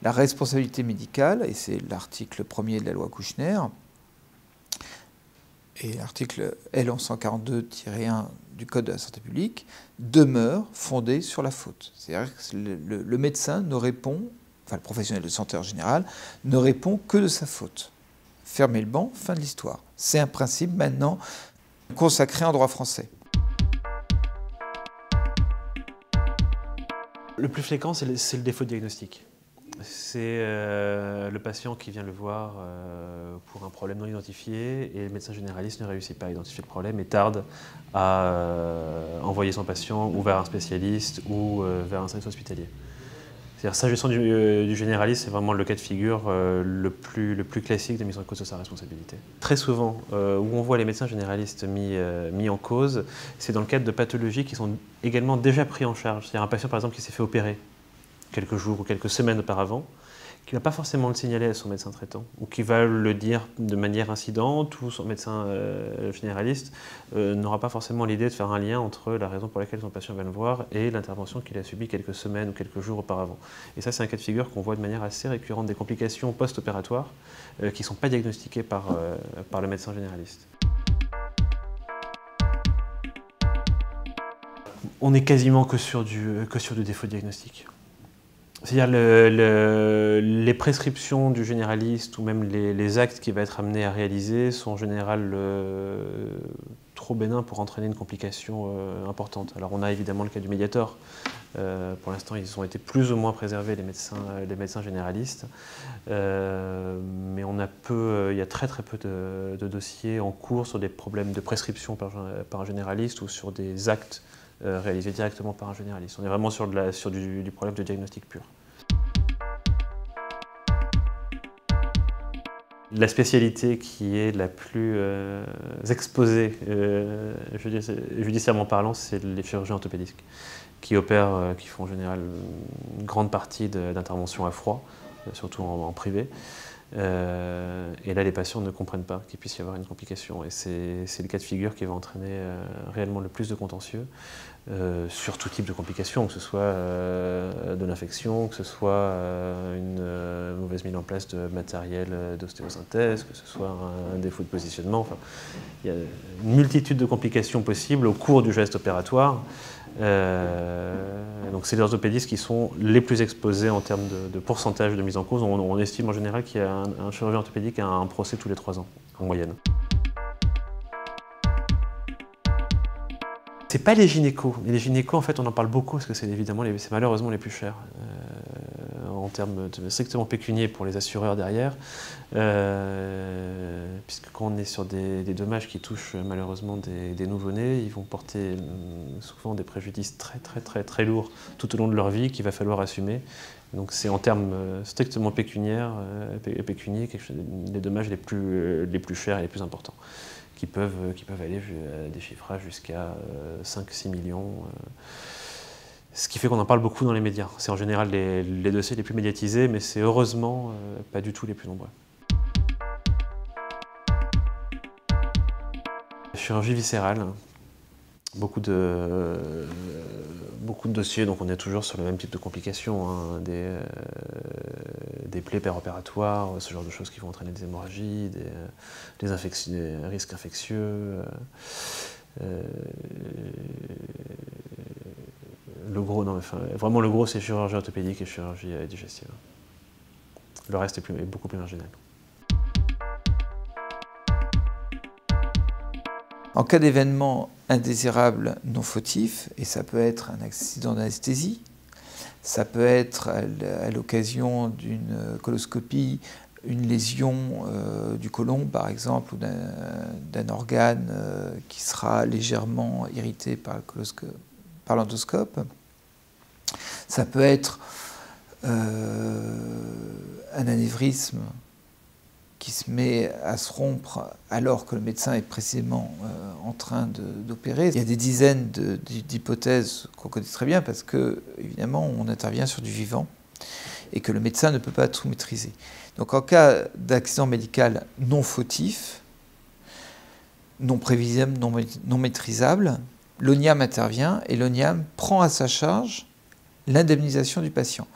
la responsabilité médicale, et c'est l'article 1er de la loi Kouchner, et l'article L1142-1 du Code de la santé publique, demeure fondée sur la faute. C'est-à-dire que le médecin ne répond, enfin le professionnel de santé en général, ne répond que de sa faute. Fermez le banc, fin de l'histoire. C'est un principe maintenant consacré en droit français. Le plus fréquent, c'est le défaut de diagnostic. C'est le patient qui vient le voir pour un problème non identifié et le médecin généraliste ne réussit pas à identifier le problème et tarde à envoyer son patient ou vers un spécialiste ou vers un service hospitalier. C'est-à-dire sa gestion du généraliste, c'est vraiment le cas de figure le plus classique de mise en cause de sa responsabilité. Très souvent, où on voit les médecins généralistes mis en cause, c'est dans le cadre de pathologies qui sont également déjà prises en charge. C'est-à-dire un patient par exemple qui s'est fait opérer quelques jours ou quelques semaines auparavant, qui ne va pas forcément le signaler à son médecin traitant, ou qui va le dire de manière incidente, ou son médecin généraliste n'aura pas forcément l'idée de faire un lien entre la raison pour laquelle son patient vient le voir et l'intervention qu'il a subie quelques semaines ou quelques jours auparavant. Et ça, c'est un cas de figure qu'on voit de manière assez récurrente, des complications post-opératoires qui ne sont pas diagnostiquées par le médecin généraliste. On n'est quasiment que sur du défaut diagnostique. C'est-à-dire les prescriptions du généraliste ou même les actes qu'il va être amené à réaliser sont en général trop bénins pour entraîner une complication importante. Alors on a évidemment le cas du Mediator. Pour l'instant, ils ont été plus ou moins préservés, les médecins généralistes. Mais il y a très peu de dossiers en cours sur des problèmes de prescription par un généraliste ou sur des actes réalisé directement par un généraliste. On est vraiment sur du problème de diagnostic pur. La spécialité qui est la plus exposée, judiciairement parlant, c'est les chirurgiens orthopédistes, qui font en général une grande partie d'interventions à froid, surtout en privé. Et là, les patients ne comprennent pas qu'il puisse y avoir une complication. Et c'est le cas de figure qui va entraîner réellement le plus de contentieux sur tout type de complications, que ce soit de l'infection, que ce soit une mauvaise mise en place de matériel d'ostéosynthèse, que ce soit un défaut de positionnement. Enfin, il y a une multitude de complications possibles au cours du geste opératoire. Donc c'est les orthopédistes qui sont les plus exposés en termes de pourcentage de mise en cause. On estime en général qu'il y a un chirurgien orthopédique à un procès tous les 3 ans, en moyenne. C'est pas les gynécos. Les gynécos, en fait, on en parle beaucoup parce que c'est malheureusement les plus chers en termes strictement pécuniers pour les assureurs derrière, puisque quand on est sur des dommages qui touchent malheureusement des nouveau-nés, ils vont porter souvent des préjudices très lourds tout au long de leur vie qu'il va falloir assumer. Donc c'est en termes strictement pécuniers, les dommages les plus chers et les plus importants, qui peuvent aller à des chiffrages jusqu'à 5-6 millions. Ce qui fait qu'on en parle beaucoup dans les médias. C'est en général les dossiers les plus médiatisés, mais c'est heureusement pas du tout les plus nombreux. Chirurgie viscérale. Beaucoup de dossiers, donc on est toujours sur le même type de complications, hein, des plaies péropératoires, ce genre de choses qui vont entraîner des hémorragies, des risques infectieux. Vraiment le gros c'est chirurgie orthopédique et chirurgie digestive. Le reste est beaucoup plus marginal. En cas d'événement indésirable non fautif, et ça peut être un accident d'anesthésie, ça peut être à l'occasion d'une coloscopie, une lésion du côlon par exemple, ou d'un organe qui sera légèrement irrité par l'endoscope. Ça peut être un anévrisme qui se met à se rompre alors que le médecin est précisément en train d'opérer. Il y a des dizaines d'hypothèses qu'on connaît très bien parce que, évidemment, on intervient sur du vivant et que le médecin ne peut pas tout maîtriser. Donc en cas d'accident médical non fautif, non prévisible, non maîtrisable, l'ONIAM intervient et l'ONIAM prend à sa charge l'indemnisation du patient.